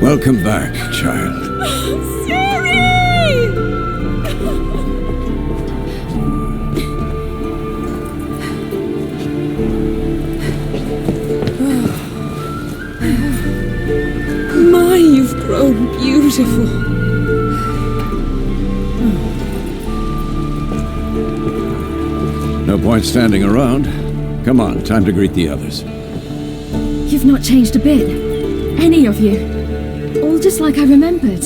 Welcome back, child. Siri! My, you've grown beautiful. No point standing around. Come on, time to greet the others. You've not changed a bit. Any of you. All just like I remembered.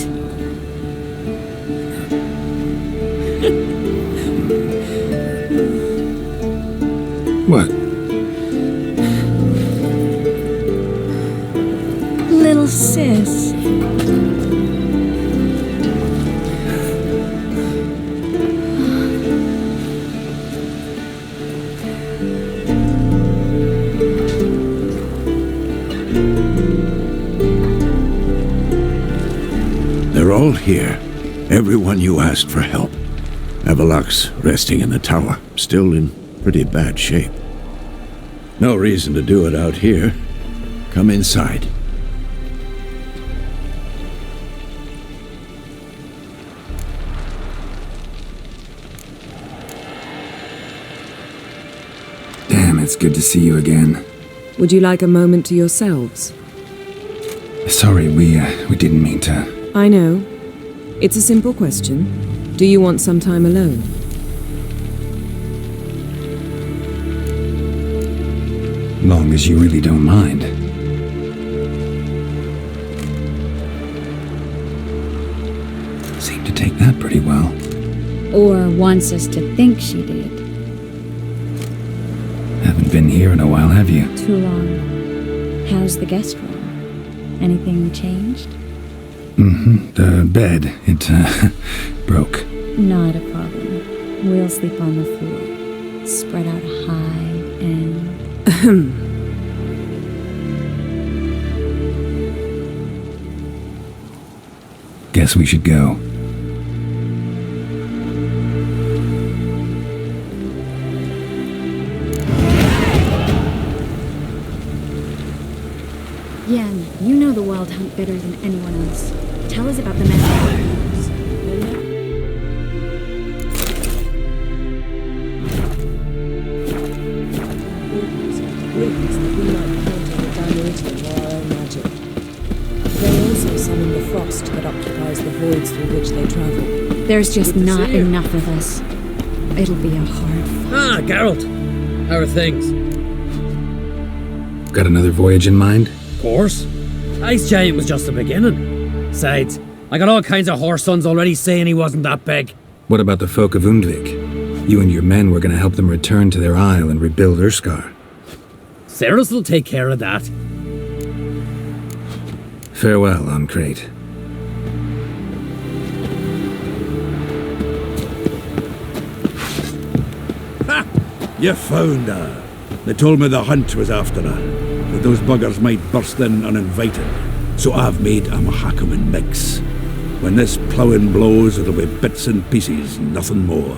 What? Little sis. They're all here. Everyone you asked for help. Avalok's resting in the tower, still in pretty bad shape. No reason to do it out here. Come inside. Damn, it's good to see you again. Would you like a moment to yourselves? Sorry, we didn't mean to. I know. It's a simple question. Do you want some time alone? Long as you really don't mind. Seemed to take that pretty well. Or wants us to think she did. Haven't been here in a while, have you? Too long. How's the guest room? Anything changed? The bed, it broke. Not a problem. We'll sleep on the floor. Spread out high and... Guess we should go. Yen, you know the Wild Hunt better than anyone else. Tell us about the men. They also summon the frost that occupies the voids through which they travel. There's just not enough of us. It'll be a hard fight. Ah, Geralt. How are things? Got another voyage in mind? Of course. Ice Giant was just the beginning. Besides, I got all kinds of horse sons already saying he wasn't that big. What about the folk of Undvik? You and your men were going to help them return to their isle and rebuild Urskar. Cerys will take care of that. Farewell, Ancrate. Ha! You found her. They told me the hunt was after her, that those buggers might burst in uninvited. So I've made a Mahakaman mix. When this ploughing blows, it'll be bits and pieces, nothing more.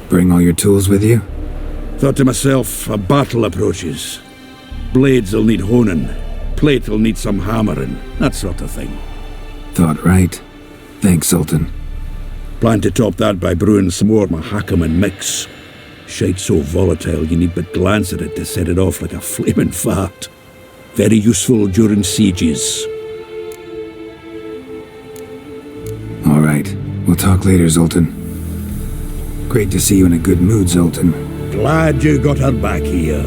Bring all your tools with you? Thought to myself, a battle approaches. Blades'll need honing, plate'll need some hammering, that sort of thing. Thought right. Thanks, Sultan. Plan to top that by brewing some more Mahakaman mix. Shite so volatile you need but glance at it to set it off like a flaming fart. Very useful during sieges. All right. We'll talk later, Zoltan. Great to see you in a good mood, Zoltan. Glad you got her back here.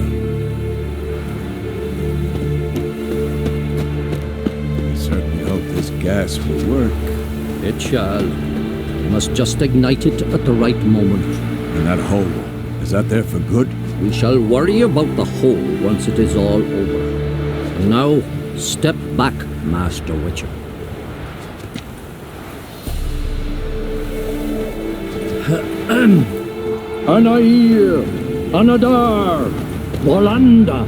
I certainly hope this gas will work. It shall. We must just ignite it at the right moment. And that hole, is that there for good? We shall worry about the hole once it is all over. And now, step back, Master Witcher. Anair, Anadar, Bolanda.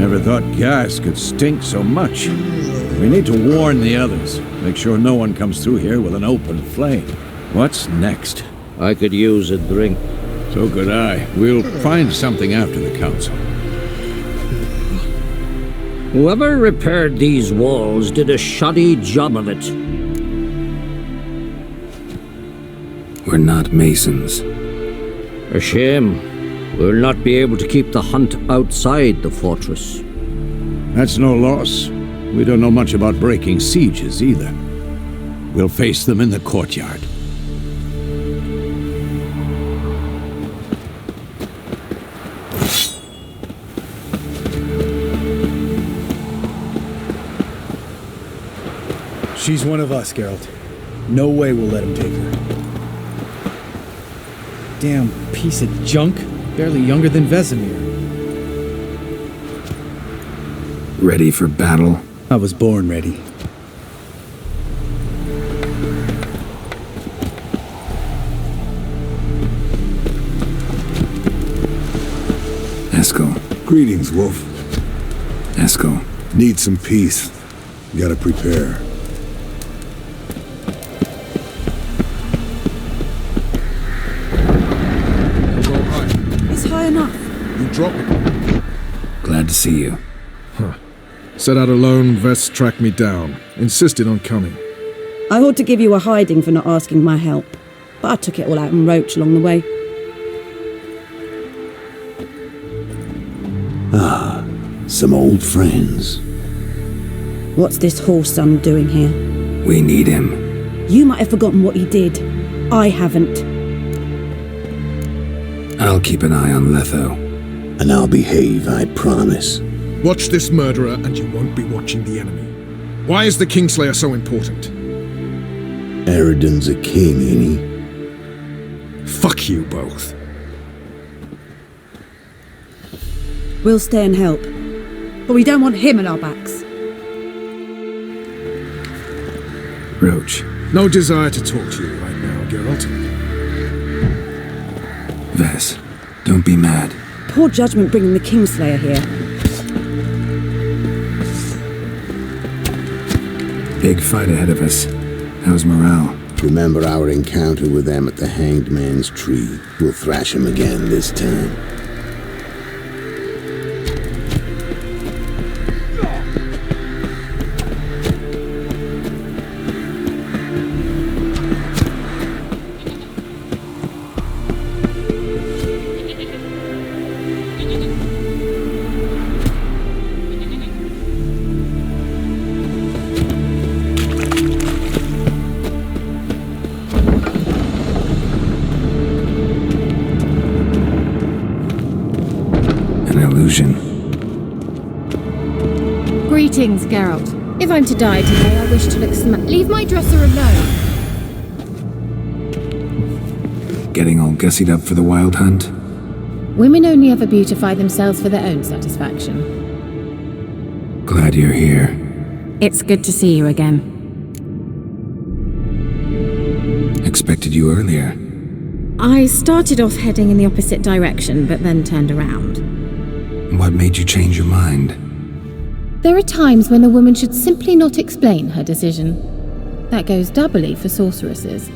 Never thought gas could stink so much. We need to warn the others. Make sure no one comes through here with an open flame. What's next? I could use a drink. So could I. We'll find something after the council. Whoever repaired these walls did a shoddy job of it. We're not masons. A shame. We'll not be able to keep the hunt outside the fortress. That's no loss. We don't know much about breaking sieges either. We'll face them in the courtyard. She's one of us, Geralt. No way we'll let him take her. Damn piece of junk. Barely younger than Vesemir. Ready for battle? I was born ready. Eskel. Greetings, Wolf. Eskel. Need some peace. Gotta prepare. You drop it. Glad to see you. Set out alone, Vest tracked me down. Insisted on coming. I ought to give you a hiding for not asking my help, but I took it all out in Roach along the way. Ah, some old friends. What's this horse son doing here? We need him. You might have forgotten what he did. I haven't. I'll keep an eye on Letho. And I'll behave, I promise. Watch this murderer and you won't be watching the enemy. Why is the Kingslayer so important? Eridan's a king, ain't he? Fuck you both. We'll stay and help. But we don't want him on our backs. Roach. No desire to talk to you right now, Geralt. Vess, don't be mad. Poor judgment bringing the Kingslayer here. Big fight ahead of us. How's morale? Remember our encounter with them at the Hanged Man's Tree. We'll thrash him again this time. Greetings, Geralt. If I'm to die today, I wish to look leave my dresser alone. Getting all gussied up for the wild hunt? Women only ever beautify themselves for their own satisfaction. Glad you're here. It's good to see you again. Expected you earlier. I started off heading in the opposite direction, but then turned around. What made you change your mind? There are times when a woman should simply not explain her decision. That goes doubly for sorceresses.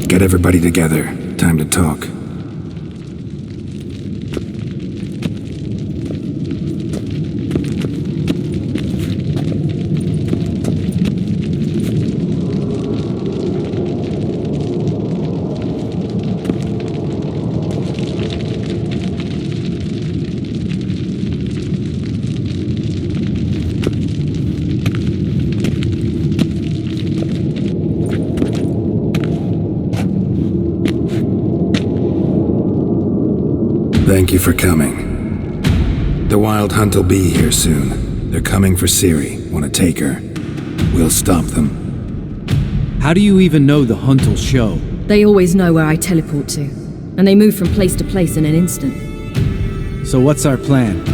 Get everybody together. Time to talk. Thank you for coming. The Wild Hunt will be here soon. They're coming for Ciri. Want to take her? We'll stop them. How do you even know the hunt will show? They always know where I teleport to, and they move from place to place in an instant. So what's our plan?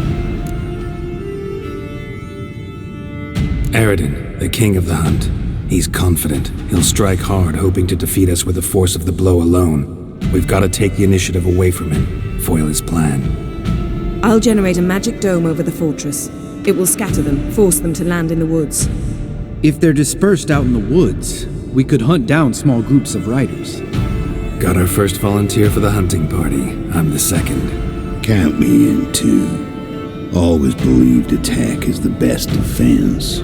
Eridan, the king of the hunt. He's confident. He'll strike hard, hoping to defeat us with the force of the blow alone. We've got to take the initiative away from him, foil his plan. I'll generate a magic dome over the fortress. It will scatter them, force them to land in the woods. If they're dispersed out in the woods, we could hunt down small groups of riders. Got our first volunteer for the hunting party. I'm the second. Count me in too. Always believed attack is the best defense.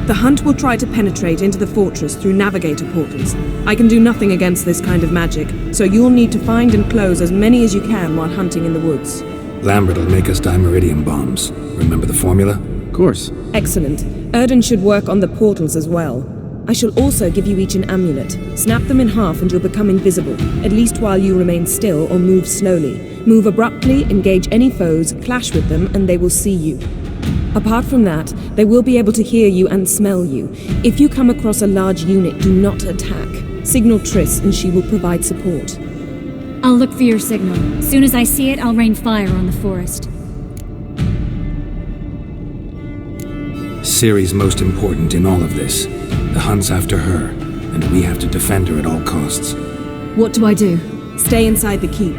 The hunt will try to penetrate into the fortress through navigator portals. I can do nothing against this kind of magic, so you'll need to find and close as many as you can while hunting in the woods. Lambert will make us dimeridium bombs. Remember the formula? Of course. Excellent. Erden should work on the portals as well. I shall also give you each an amulet. Snap them in half and you'll become invisible, at least while you remain still or move slowly. Move abruptly, engage any foes, clash with them, and they will see you. Apart from that, they will be able to hear you and smell you. If you come across a large unit, do not attack. Signal Triss and she will provide support. I'll look for your signal. As soon as I see it, I'll rain fire on the forest. Ciri's most important in all of this. The hunt's after her, and we have to defend her at all costs. What do I do? Stay inside the keep.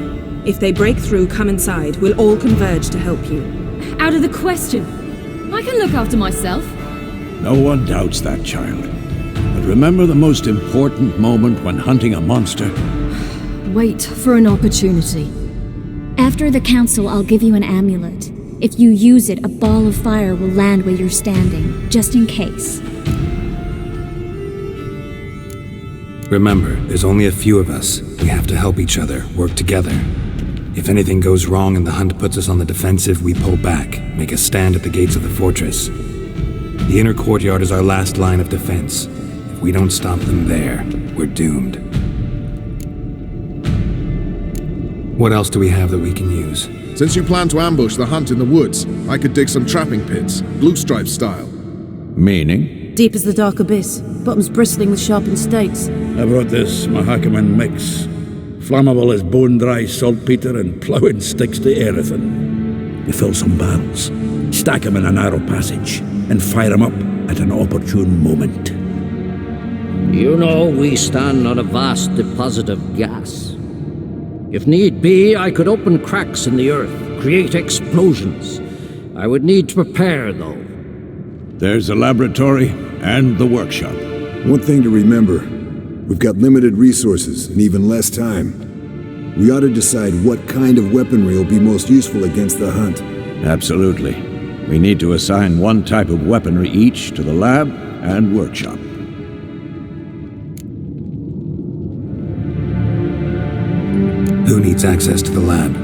If they break through, come inside. We'll all converge to help you. Out of the question. I can look after myself. No one doubts that, child. But remember the most important moment when hunting a monster? Wait for an opportunity. After the council, I'll give you an amulet. If you use it, a ball of fire will land where you're standing, just in case. Remember, there's only a few of us. We have to help each other, work together. If anything goes wrong and the hunt puts us on the defensive, we pull back, make a stand at the gates of the fortress. The inner courtyard is our last line of defense. If we don't stop them there, we're doomed. What else do we have that we can use? Since you plan to ambush the hunt in the woods, I could dig some trapping pits, blue stripe style. Meaning? Deep as the dark abyss, bottoms bristling with sharpened stakes. I brought this Mahakaman mix. Flammable as bone-dry saltpeter and ploughing sticks to anything. You fill some barrels, stack them in a narrow passage, and fire them up at an opportune moment. You know we stand on a vast deposit of gas. If need be, I could open cracks in the earth, create explosions. I would need to prepare, though. There's the laboratory and the workshop. One thing to remember, we've got limited resources and even less time. We ought to decide what kind of weaponry will be most useful against the hunt. Absolutely. We need to assign one type of weaponry each to the lab and workshop. Who needs access to the lab?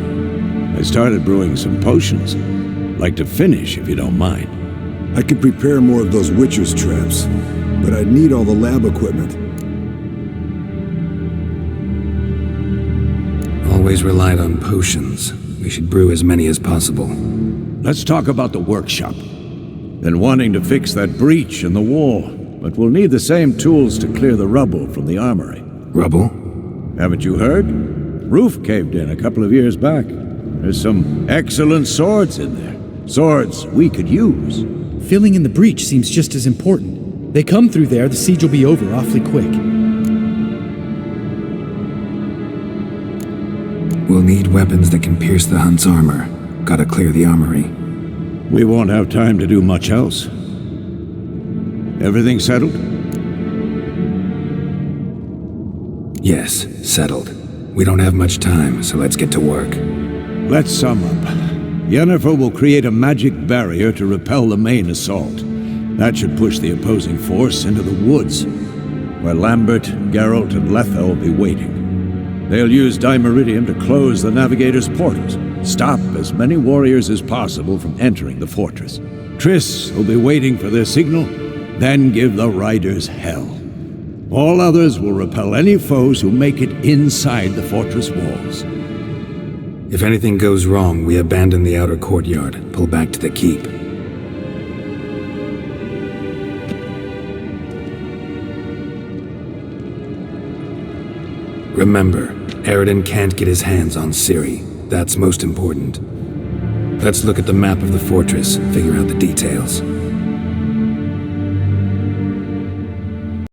I started brewing some potions. Like to finish, if you don't mind. I could prepare more of those Witcher's traps, but I'd need all the lab equipment. Always relied on potions. We should brew as many as possible. Let's talk about the workshop. Been wanting to fix that breach in the wall, but we'll need the same tools to clear the rubble from the armory. Rubble? Haven't you heard? Roof caved in a couple of years back. There's some excellent swords in there. Swords we could use. Filling in the breach seems just as important. They come through there, the siege will be over awfully quick. We'll need weapons that can pierce the hunt's armor. Gotta clear the armory. We won't have time to do much else. Everything settled? Yes, settled. We don't have much time, so let's get to work. Let's sum up. Yennefer will create a magic barrier to repel the main assault. That should push the opposing force into the woods, where Lambert, Geralt, and Letha will be waiting. They'll use dimeridium to close the navigator's portals, stop as many warriors as possible from entering the fortress. Triss will be waiting for their signal, then give the riders hell. All others will repel any foes who make it inside the fortress walls. If anything goes wrong, we abandon the outer courtyard, pull back to the keep. Remember, Aridin can't get his hands on Ciri. That's most important. Let's look at the map of the fortress, figure out the details.